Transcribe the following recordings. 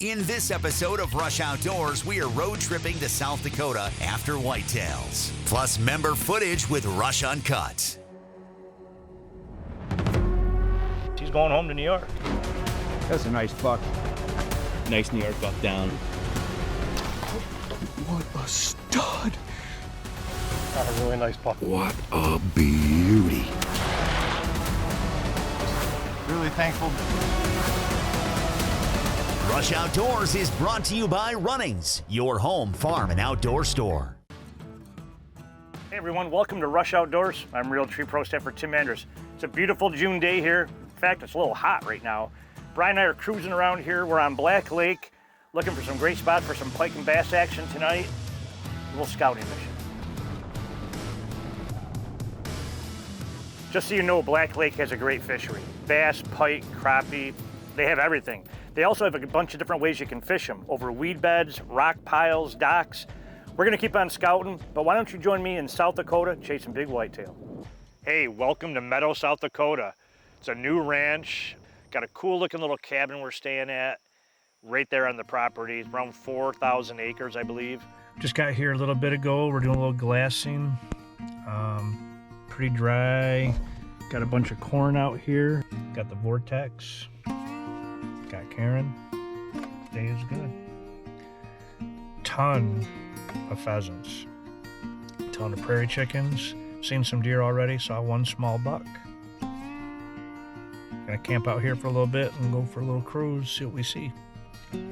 In this episode of Rush Outdoors, we are road tripping to South Dakota after whitetails, plus member footage with Rush Uncut. He's going home to New York. That's a nice buck. Nice New York buck down. What a stud. That's a really nice buck. What a beauty. Really thankful. Rush Outdoors is brought to you by Runnings, your home farm and outdoor store. Hey everyone, welcome to Rush Outdoors. I'm Real Tree Pro Staffer Tim Andrews. It's a beautiful June day here. In fact, it's a little hot right now. Brian and I are cruising around here. We're on Black Lake, looking for some great spots for some pike and bass action tonight. A little scouting mission. Just so you know, Black Lake has a great fishery. Bass, pike, crappie, they have everything. They also have a bunch of different ways you can fish them, over weed beds, rock piles, docks. We're gonna keep on scouting, but why don't you join me in South Dakota chasing big whitetail? Hey, welcome to Meadow, South Dakota. It's a new ranch, got a cool looking little cabin we're staying at right there on the property. It's around 4,000 acres, I believe. Just got here a little bit ago. We're doing a little glassing. Pretty dry. Got a bunch of corn out here. Got the vortex. Got Karen. Day is good. Ton of pheasants. Ton of prairie chickens. Seen some deer already. Saw one small buck. Gonna camp out here for a little bit and go for a little cruise, see what we see. Good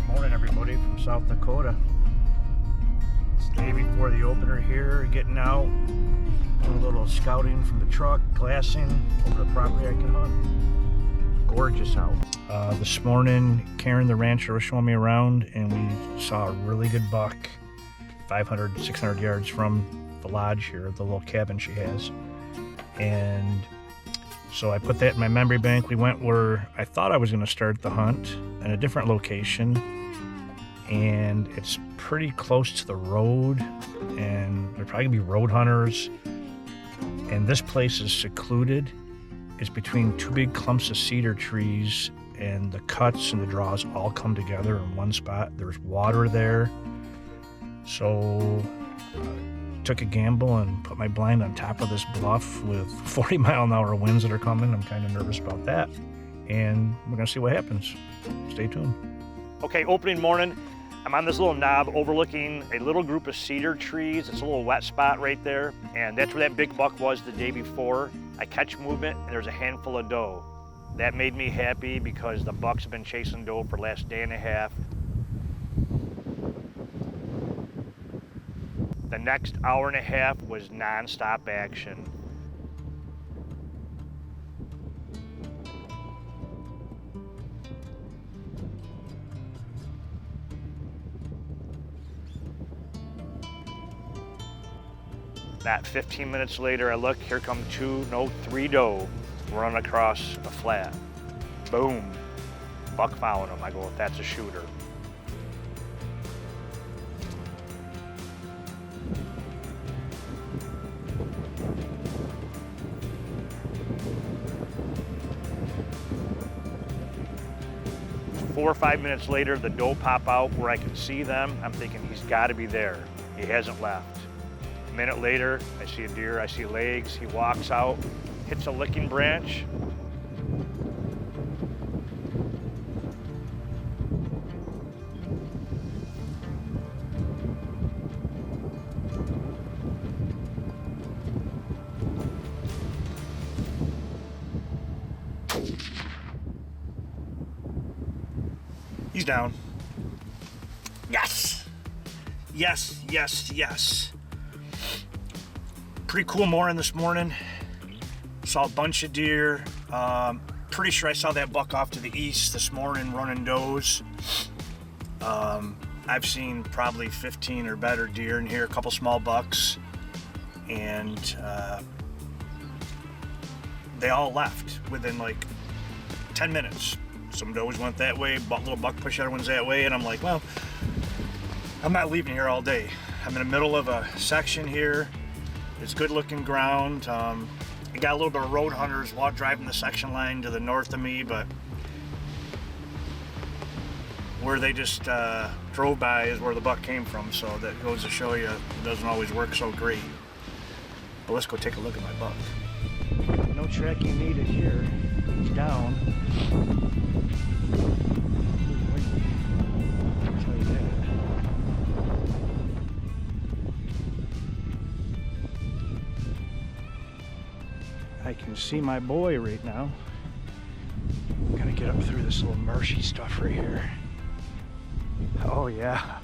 morning everybody from South Dakota. It's the day before the opener here, getting out, doing a little scouting from the truck, glassing over the property I can hunt. Gorgeous out. This morning, Karen the rancher was showing me around and we saw a really good buck 500, 600 yards from the lodge here, the little cabin she has. And so I put that in my memory bank. We went where I thought I was going to start the hunt in a different location, and it's pretty close to the road, and there'll probably be road hunters. And this place is secluded. It's between two big clumps of cedar trees, and the cuts and the draws all come together in one spot. There's water there. So took a gamble and put my blind on top of this bluff with 40-mile-an-hour winds that are coming. I'm kind of nervous about that. And we're gonna see what happens. Stay tuned. Okay, opening morning. I'm on this little knob overlooking a little group of cedar trees. It's a little wet spot right there. And that's where that big buck was the day before. I catch movement and there's a handful of doe. That made me happy because the bucks have been chasing doe for the last day and a half. The next hour and a half was non-stop action. Not 15 minutes later, I look, here come three doe running across a flat. Boom, buck following them. I go, that's a shooter. Four or 5 minutes later, the doe pop out where I can see them. I'm thinking he's got to be there. He hasn't left. A minute later, I see a deer, I see legs. He walks out, hits a licking branch. He's down. Yes! Yes, yes, yes. Pretty cool morning this morning. Saw a bunch of deer. Pretty sure I saw that buck off to the east this morning running does. I've seen probably 15 or better deer in here, a couple small bucks. And they all left within like 10 minutes. Some does went that way, little buck push other ones that way, and I'm like, well, I'm not leaving here all day. I'm in the middle of a section here. It's good looking ground. I got a little bit of road hunters while driving the section line to the north of me, but where they just drove by is where the buck came from, so that goes to show you it doesn't always work so great. But let's go take a look at my buck. No tracking needed here. He's down. I'll tell you that. I can see my boy right now. I'm gonna get up through this little marshy stuff right here. Oh yeah.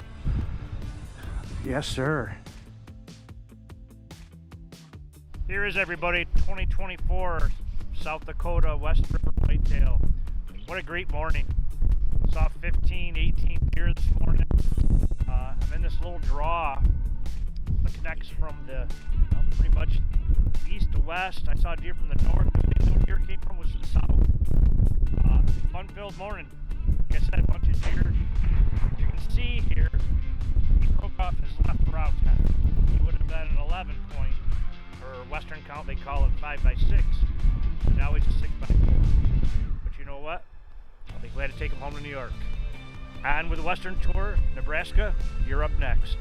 Yes, sir. Here is everybody, 2024 South Dakota West River whitetail. What a great morning. Saw 15, 18 deer this morning. I'm in this little draw that connects from the pretty much east to west. I saw deer from the north. The deer came from was the south. Fun-filled morning. Like I said, a bunch of deer. As you can see here, he broke off his left brow tend. He would have been an 11 point, or Western count, they call it 5x6. Now he's a 6x4. But you know what? I'll be glad to take him home to New York. And with the Western Tour, Nebraska, you're up next.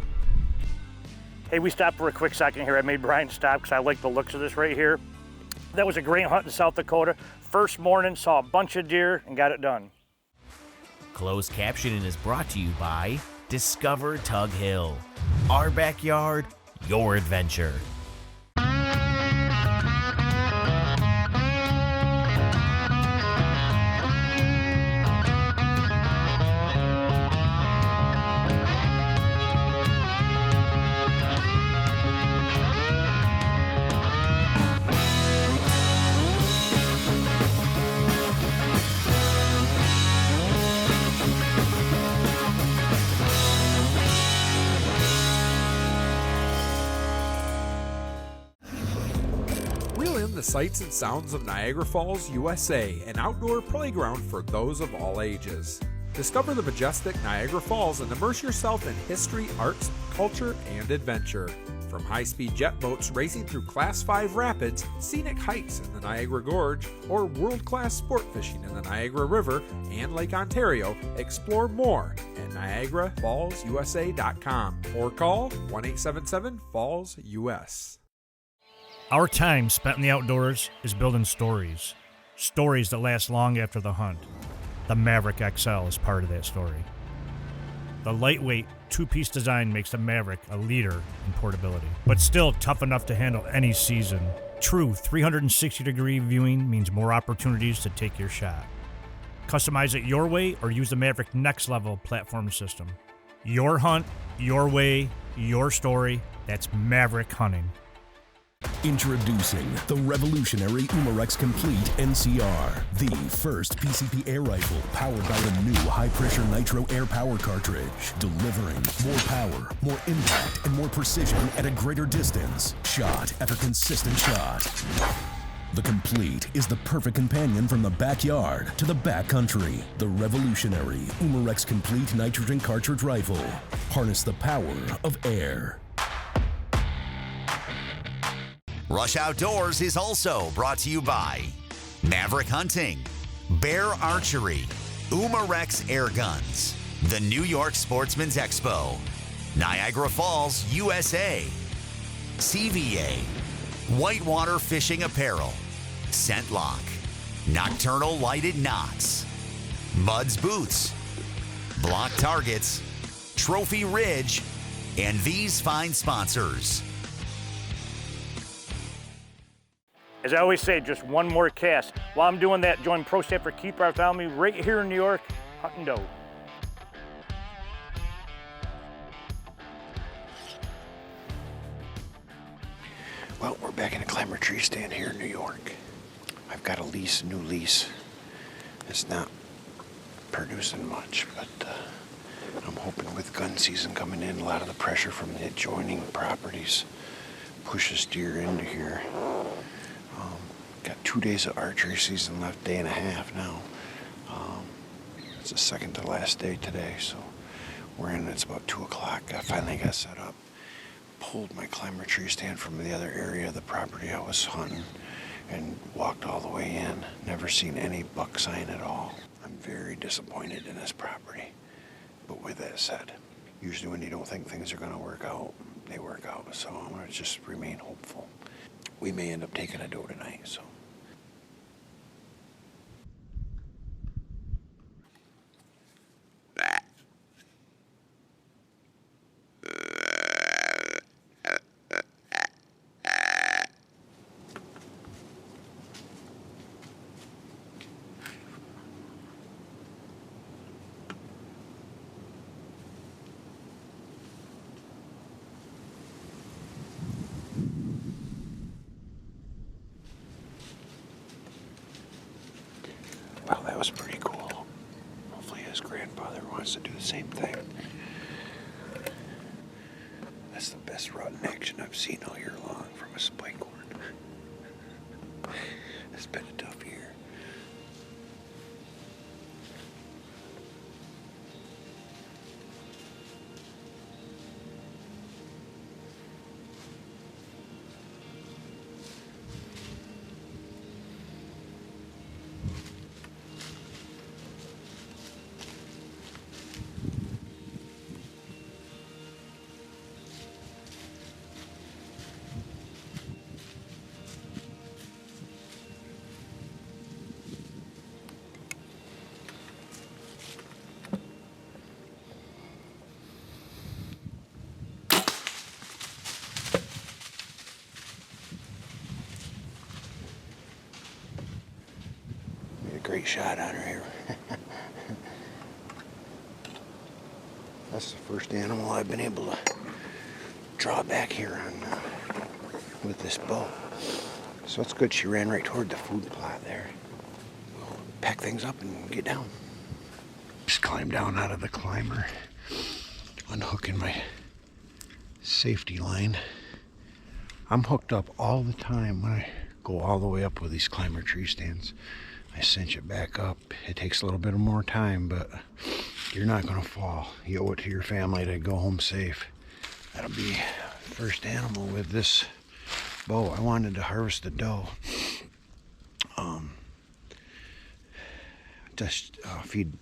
Hey, we stopped for a quick second here. I made Brian stop because I like the looks of this right here. That was a great hunt in South Dakota. First morning, saw a bunch of deer and got it done. Closed captioning is brought to you by Discover Tug Hill. Our backyard, your adventure. The sights and sounds of Niagara Falls, USA, an outdoor playground for those of all ages. Discover the majestic Niagara Falls and immerse yourself in history, arts, culture, and adventure. From high-speed jet boats racing through Class 5 rapids, scenic hikes in the Niagara Gorge, or world-class sport fishing in the Niagara River and Lake Ontario, explore more at NiagaraFallsUSA.com or call 1-877-FALLS-US. Our time spent in the outdoors is building stories. Stories that last long after the hunt. The Maverick XL is part of that story. The lightweight, two-piece design makes the Maverick a leader in portability, but still tough enough to handle any season. True 360-degree viewing means more opportunities to take your shot. Customize it your way or use the Maverick Next Level platform system. Your hunt, your way, your story. That's Maverick Hunting. Introducing the revolutionary Umarex Complete NCR, the first PCP air rifle powered by the new high-pressure nitro air power cartridge, delivering more power, more impact, and more precision at a greater distance, shot after consistent shot. The Complete is the perfect companion from the backyard to the backcountry. The revolutionary Umarex Complete nitrogen cartridge rifle. Harness the power of air. Rush Outdoors is also brought to you by Maverick Hunting, Bear Archery, Umarex Air Guns, the New York Sportsman's Expo, Niagara Falls, USA, CVA, Whitewater Fishing Apparel, Scent Lock, Nocturnal Lighted Knots, Muds Boots, Block Targets, Trophy Ridge, and these fine sponsors. As I always say, just one more cast. While I'm doing that, join Pro Staffer Keith Bartholomew right here in New York, hunting doe. Well, we're back in a climber tree stand here in New York. I've got a lease, a new lease. It's not producing much, but I'm hoping with gun season coming in, a lot of the pressure from the adjoining properties pushes deer into here. Got 2 days of archery season left, day and a half now. It's the second to last day today, so we're in. It's about 2 o'clock. I finally got set up. Pulled my climber tree stand from the other area of the property I was hunting and walked all the way in. Never seen any buck sign at all. I'm very disappointed in this property. But with that said, usually when you don't think things are going to work out, they work out. So I'm going to just remain hopeful. We may end up taking a doe tonight, so. Well, that was pretty cool. Hopefully his grandfather wants to do the same thing. That's the best rut in action I've seen all year long from a spike horn. It's been a tough year. Great shot on her here. That's the first animal I've been able to draw back here on with this bow. So it's good. She ran right toward the food plot there. We'll pack things up and get down. Just climb down out of the climber, unhooking my safety line. I'm hooked up all the time when I go all the way up with these climber tree stands. I cinch it back up. It takes a little bit more time, but you're not going to fall. You owe it to your family to go home safe. That'll be first animal with this bow. I wanted to harvest a doe. Just feed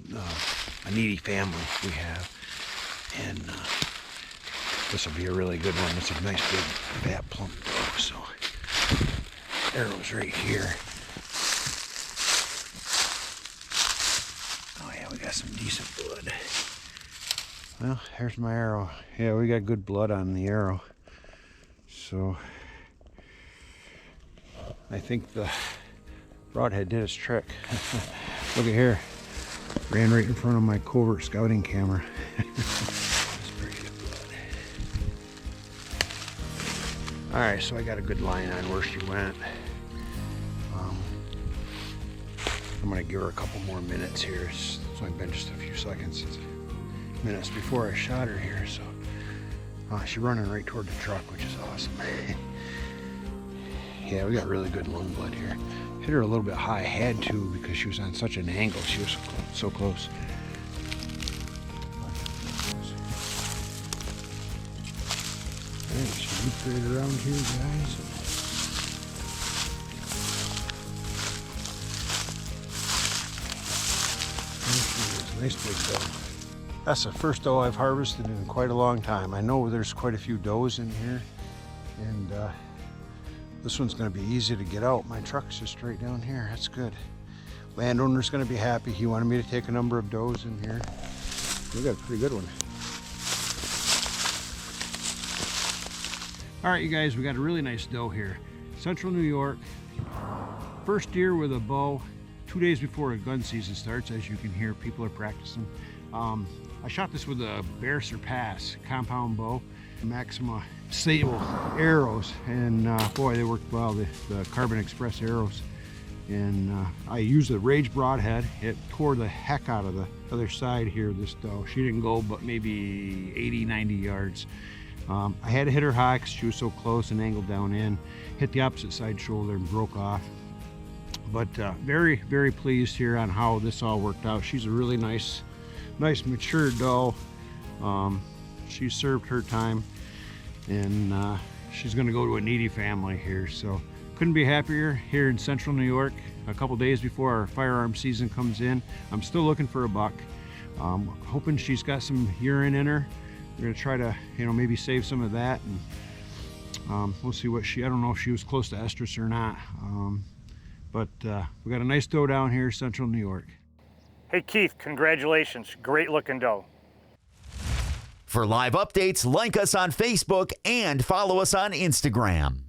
a needy family we have. And this will be a really good one. It's a nice big fat plump doe. So arrow's right here. We got some decent blood. Well, here's my arrow. Yeah, we got good blood on the arrow. So I think the broadhead did its trick. Look at here. Ran right in front of my covert scouting camera. That's pretty good blood. Alright, so I got a good line on where she went. I'm going to give her a couple more minutes here. It's only been just a few minutes before I shot her here. So she's running right toward the truck, which is awesome. Yeah, we got really good lung blood here. Hit her a little bit high, had to, because she was on such an angle. She was so close. Alright, she looped right around here, guys. Nice big doe. That's the first doe I've harvested in quite a long time. I know there's quite a few does in here, and this one's going to be easy to get out. My truck's just right down here. That's good. Landowner's going to be happy. He wanted me to take a number of does in here. We got a pretty good one. All right, you guys, we got a really nice doe here. Central New York. First deer with a bow. 2 days before a gun season starts. As you can hear, people are practicing. I shot this with a Bear Surpass compound bow, Maxima stable arrows, and boy, they worked well, the Carbon Express arrows. And I used the Rage broadhead. It tore the heck out of the other side here, this doe. She didn't go but maybe 80, 90 yards. I had to hit her high because she was so close and angled down in. Hit the opposite side shoulder and broke off. But very, very pleased here on how this all worked out. She's a really nice mature doe. She served her time, and she's going to go to a needy family here. So couldn't be happier here in Central New York. A couple days before our firearm season comes in. I'm still looking for a buck. Hoping she's got some urine in her. We're gonna try to, maybe save some of that, and we'll see what I don't know if she was close to estrus or not. But we got a nice doe down here, central New York. Hey Keith, congratulations. Great looking doe. For live updates, like us on Facebook and follow us on Instagram.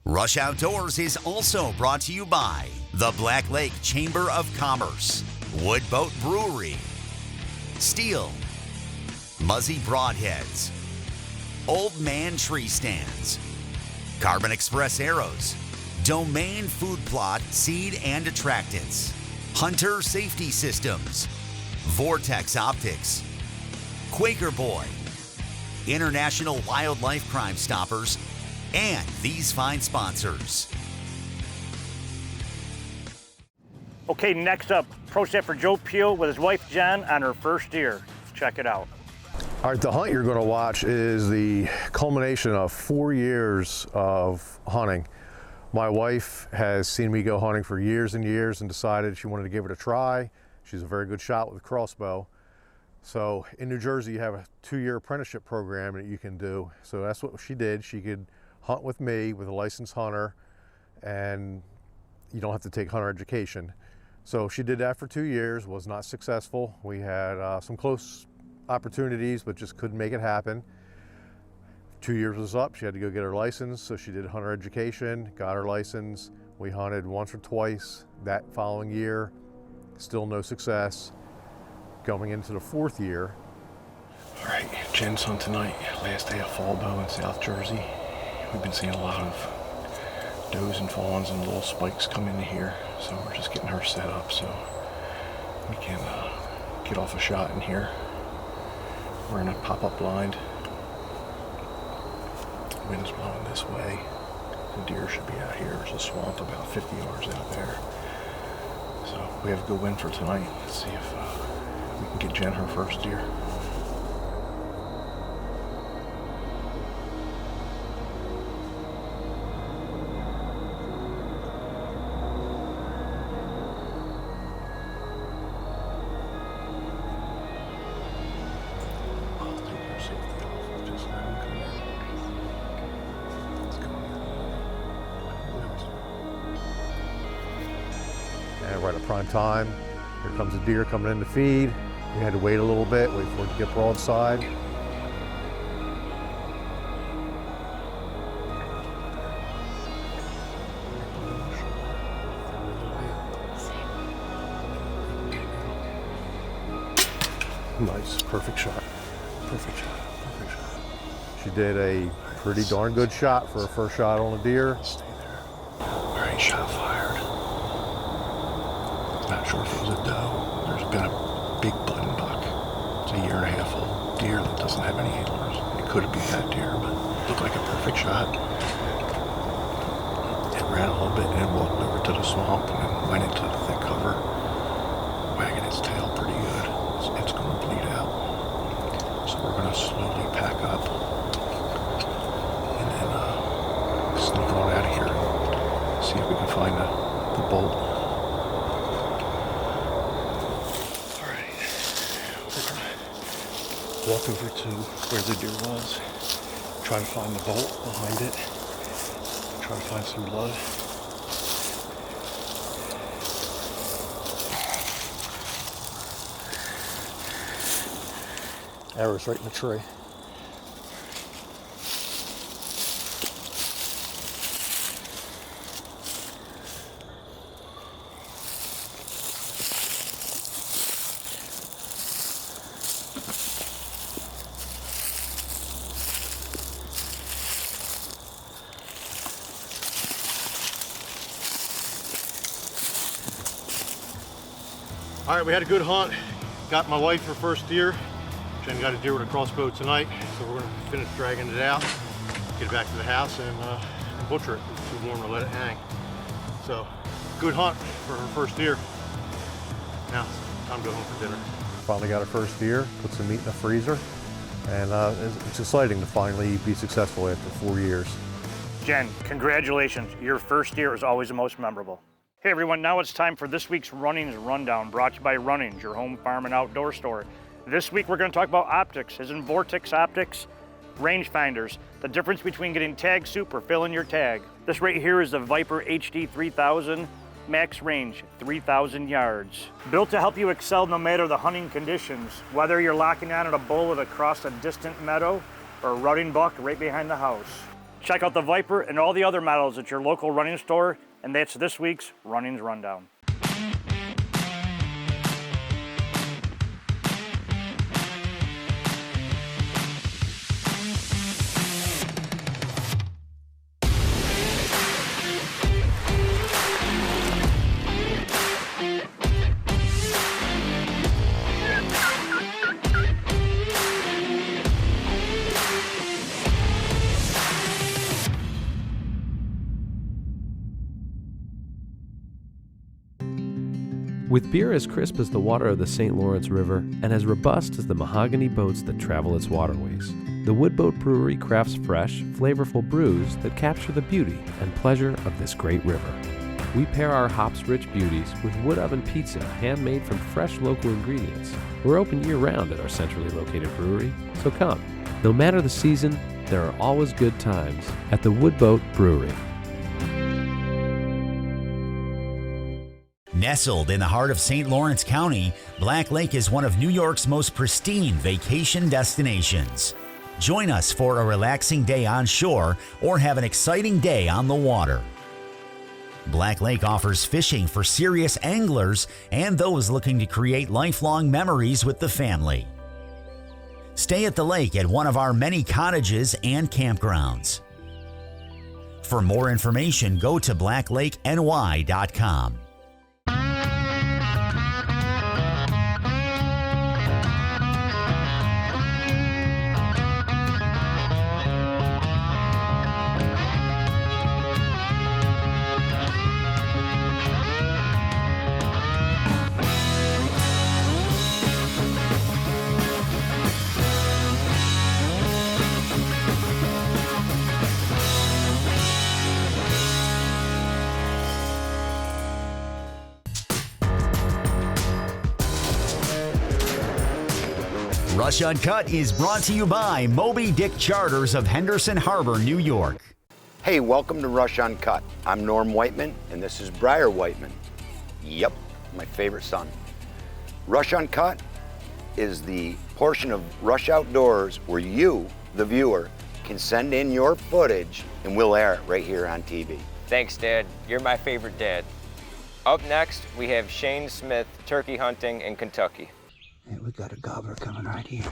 Rush Outdoors is also brought to you by the Black Lake Chamber of Commerce, Wood Boat Brewery, Steel, Muzzy Broadheads, Old Man Tree Stands, Carbon Express Arrows, Domain Food Plot Seed and Attractants, Hunter Safety Systems, Vortex Optics, Quaker Boy, International Wildlife Crime Stoppers, and these fine sponsors. Okay, next up, pro set for Joe Peel with his wife Jen on her first deer. Check it out. All right, the hunt you're going to watch is the culmination of 4 years of hunting. My wife has seen me go hunting for years and years and decided she wanted to give it a try. She's a very good shot with a crossbow. So in New Jersey, you have a 2-year apprenticeship program that you can do. So that's what she did. She could hunt with me with a licensed hunter, and you don't have to take hunter education. So she did that for 2 years, was not successful. We had some close opportunities, but just couldn't make it happen. 2 years was up, she had to go get her license, so she did hunter education, got her license. We hunted once or twice that following year, still no success. Going into the 4th year. All right, Jen's hunt tonight, last day of fall bow in South Jersey. We've been seeing a lot of does and fawns and little spikes come into here, so we're just getting her set up so we can get off a shot in here. We're in a pop-up blind. Wind is blowing this way. The deer should be out here. There's a swamp about 50 yards out there. So we have a good wind for tonight. Let's see if we can get Jen her first deer. And right at prime time, here comes a deer coming in to feed. We had to wait a little bit, wait for it to get broadside. Nice, perfect shot. Perfect shot, perfect shot. She did a pretty darn good shot for her first shot on a deer. Stay there. All right, shot fired. Not sure if it was a doe. There's been a big button buck. It's a 1.5-year-old deer that doesn't have any antlers. It could be that deer, but it looked like a perfect shot. It ran a little bit and walked over to the swamp and then went into the thick cover, wagging its tail pretty good. It's going to bleed out. So we're going to slowly pack up and then sneak on out of here and see if we can find the bolt. All right, we're going to walk over to where the deer was, try to find the bolt behind it, try to find some blood. Arrow's right in the tree. All right, we had a good hunt. Got my wife her first deer. Jen got a deer with a crossbow tonight, so we're gonna finish dragging it out, get it back to the house, and butcher it. It's too warm to let it hang. So, good hunt for her first deer. Now, time to go home for dinner. Finally got her first deer, put some meat in the freezer, and it's exciting to finally be successful after 4 years. Jen, congratulations. Your first deer is always the most memorable. Hey everyone, now it's time for this week's Runnings Rundown, brought to you by Runnings, your home farm and outdoor store. This week we're going to talk about optics, as in Vortex optics, rangefinders, the difference between getting tag soup or filling your tag. This right here is the Viper HD 3000, max range 3,000 yards. Built to help you excel no matter the hunting conditions, whether you're locking on at a bullet across a distant meadow or a rutting buck right behind the house. Check out the Viper and all the other models at your local running store, and that's this week's Runnings Rundown. With beer as crisp as the water of the St. Lawrence River and as robust as the mahogany boats that travel its waterways, the Woodboat Brewery crafts fresh, flavorful brews that capture the beauty and pleasure of this great river. We pair our hops-rich beauties with wood oven pizza handmade from fresh local ingredients. We're open year-round at our centrally located brewery, so come. No matter the season, there are always good times at the Woodboat Brewery. Nestled in the heart of St. Lawrence County, Black Lake is one of New York's most pristine vacation destinations. Join us for a relaxing day on shore or have an exciting day on the water. Black Lake offers fishing for serious anglers and those looking to create lifelong memories with the family. Stay at the lake at one of our many cottages and campgrounds. For more information, go to blacklakeny.com. Rush Uncut is brought to you by Moby Dick Charters of Henderson Harbor, New York. Hey, welcome to Rush Uncut. I'm Norm Whiteman, and this is Briar Whiteman. Yep, my favorite son. Rush Uncut is the portion of Rush Outdoors where you, the viewer, can send in your footage and we'll air it right here on TV. Thanks, Dad. You're my favorite dad. Up next, we have Shane Smith turkey hunting in Kentucky. And we got a gobbler coming right here.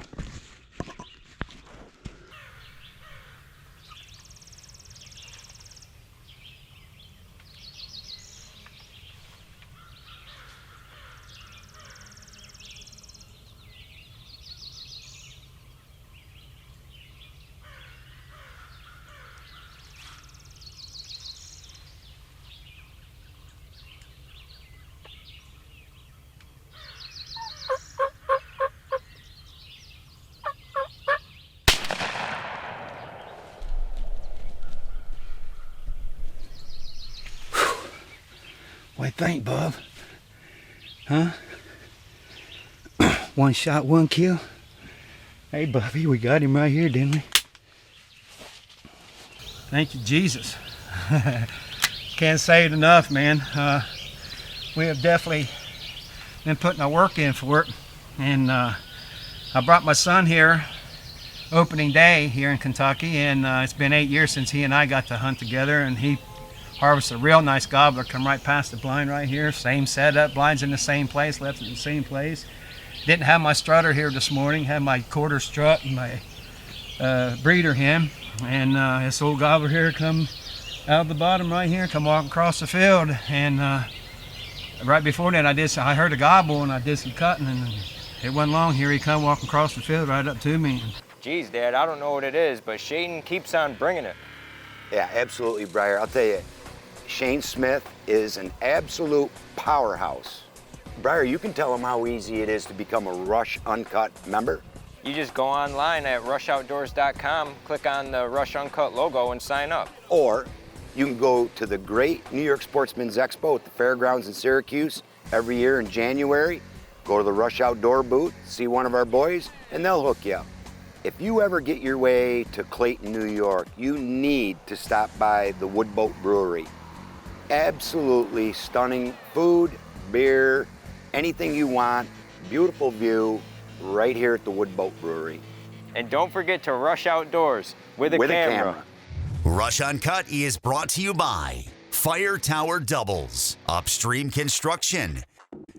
What do you think, Bub? Huh? One shot, one kill. Hey, Bubby, we got him right here, didn't we? Thank you, Jesus. Can't say it enough, man. We have definitely been putting our work in for it. And I brought my son here opening day here in Kentucky, and it's been 8 years since he and I got to hunt together, and he harvested a real nice gobbler, come right past the blind right here, same setup, blinds in the same place, left it in the same place. Didn't have my strutter here this morning, had my quarter strut and my breeder hen, and this old gobbler here come out of the bottom right here, come walking across the field, and right before that I heard a gobble and I did some cutting, and it wasn't long here he come walking across the field right up to me. Geez, Dad, I don't know what it is, but Shane keeps on bringing it. Yeah, absolutely, Briar. I'll tell you, Shane Smith is an absolute powerhouse. Briar, you can tell him how easy it is to become a Rush Uncut member. You just go online at rushoutdoors.com, click on the Rush Uncut logo and sign up. Or you can go to the great New York Sportsman's Expo at the fairgrounds in Syracuse every year in January. Go to the Rush Outdoor booth, see one of our boys, and they'll hook you up. If you ever get your way to Clayton, New York, you need to stop by the Woodboat Brewery. Absolutely stunning food, beer, anything you want, beautiful view right here at the Woodboat Brewery. And don't forget to Rush Outdoors with a camera. Rush Uncut is brought to you by Fire Tower Doubles, Upstream Construction,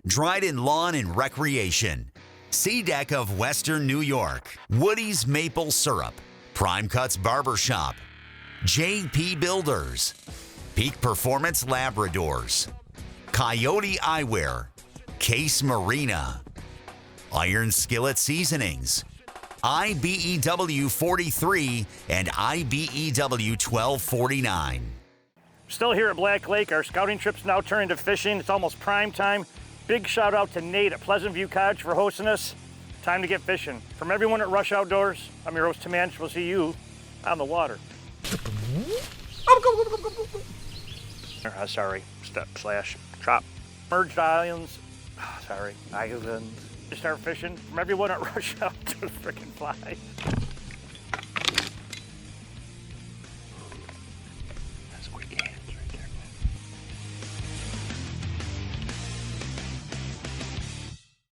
Dryden Lawn and Recreation, Sea Deck of Western New York, Woody's Maple Syrup, Prime Cuts Barbershop, JP Builders, Peak Performance Labradors, Coyote Eyewear, Case Marina, Iron Skillet Seasonings, IBEW 43 and IBEW 1249. Still here at Black Lake. Our scouting trip's now turning to fishing. It's almost prime time. Big shout out to Nate at Pleasant View Cottage for hosting us. Time to get fishing. From everyone at Rush Outdoors, I'm your host, Tim Anch. We'll see you on the water. Drop. Merged Islands. Islands. To start fishing. From everyone at Rush Outdoors, freaking fly.